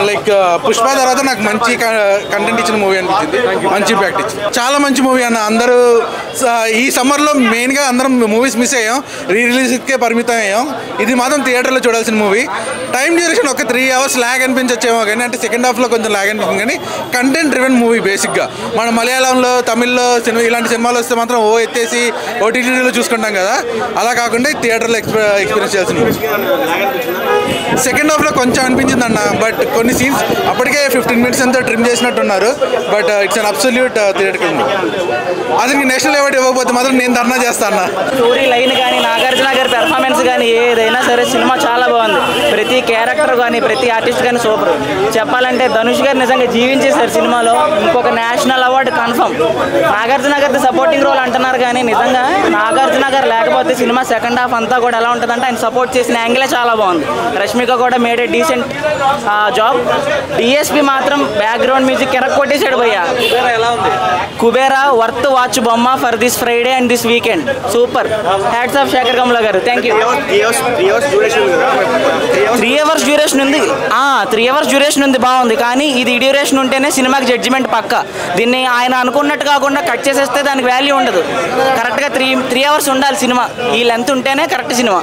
Like Pushpa తర్వాత నాకు మంచి కంటెంట్ ఇచ్చిన మూవీ అనిపించింది, మంచి ఇంపాక్ట్ ఇచ్చింది. చాలా మంచి మూవీ అన్న. అందరూ ఈ సమ్మర్లో మెయిన్గా అందరం మూవీస్ మిస్ అయ్యాం, రిలీజ్కే పరిమితం అయ్యాం. ఇది మాత్రం థియేటర్లో చూడాల్సిన మూవీ. టైం డ్యూరేషన్ ఒక 3 hours ల్యాగ్ అనిపించచ్చేమో కానీ, అంటే సెకండ్ హాఫ్లో కొంచెం ల్యాగ్ అనిపించింది కానీ కంటెంట్ డ్రివెన్ మూవీ. బేసిక్గా మన మలయాళంలో, తమిళ్లో ఇలాంటి సినిమాలు వస్తే మాత్రం ఎత్తేసి ఓటీటీలో చూసుకుంటాం కదా, అలా కాకుండా థియేటర్లో ఎక్స్పీరియన్స్ చేయాల్సిన మూవీ. సెకండ్ హాఫ్లో కొంచెం అనిపించింది అన్న, బట్ కొన్ని సీన్స్ అప్పటికే 15 minutes ఎంతో ట్రిమ్ చేసినట్టున్నారు. But it's an absolute theatrical movie. అతనికి నేషనల్ అవార్డు ఇవ్వకపోతే మాత్రం నేను ధర్నా చేస్తాను. స్టోరీ లైన్ కానీ, నాగార్జున గారి పెర్ఫార్మెన్స్ కానీ, ఏదైనా సరే సినిమా చాలా బాగుంది. ప్రతి క్యారెక్టర్ కానీ, ప్రతి ఆర్టిస్ట్ కానీ సూపర్. చెప్పాలంటే ధనుష్ గారు నిజంగా జీవించేశారు సినిమాలో. ఇంకొక నేషనల్ అవార్డు కన్ఫర్మ్. నాగార్జున గారి సపోర్టింగ్ రోల్ అంటున్నారు కానీ నిజంగా నాగార్జున గారు లేకపోతే సినిమా సెకండ్ హాఫ్ అంతా కూడా ఎలా ఉంటుందంటే ఆయన సపోర్ట్ చేసిన యాంగిలే చాలా బాగుంది. రష్మిక కూడా made a decent job. DSP మాత్రం బ్యాక్గ్రౌండ్ మ్యూజిక్ కెరక్ కొట్టేసాడు భయ్యా. కుబేరా వర్త్ వాచ్ బొమ్మ for this Friday and this weekend. Super. Hats off Shekhar Kammula గారు. Thank you. 3 hours డ్యూరేషన్ ఉంది. 3 hours డ్యూరేషన్ ఉంది, బాగుంది. కానీ ఇది డ్యూరేషన్ ఉంటేనే సినిమాకి జడ్జిమెంట్ పక్క. దీన్ని ఆయన అనుకున్నట్టు కాకుండా కట్ చేసేస్తే దానికి వాల్యూ ఉండదు. కరెక్ట్గా 3 hours ఉండాలి సినిమా. ఈ లెంత్ ఉంటేనే కరెక్ట్ సినిమా.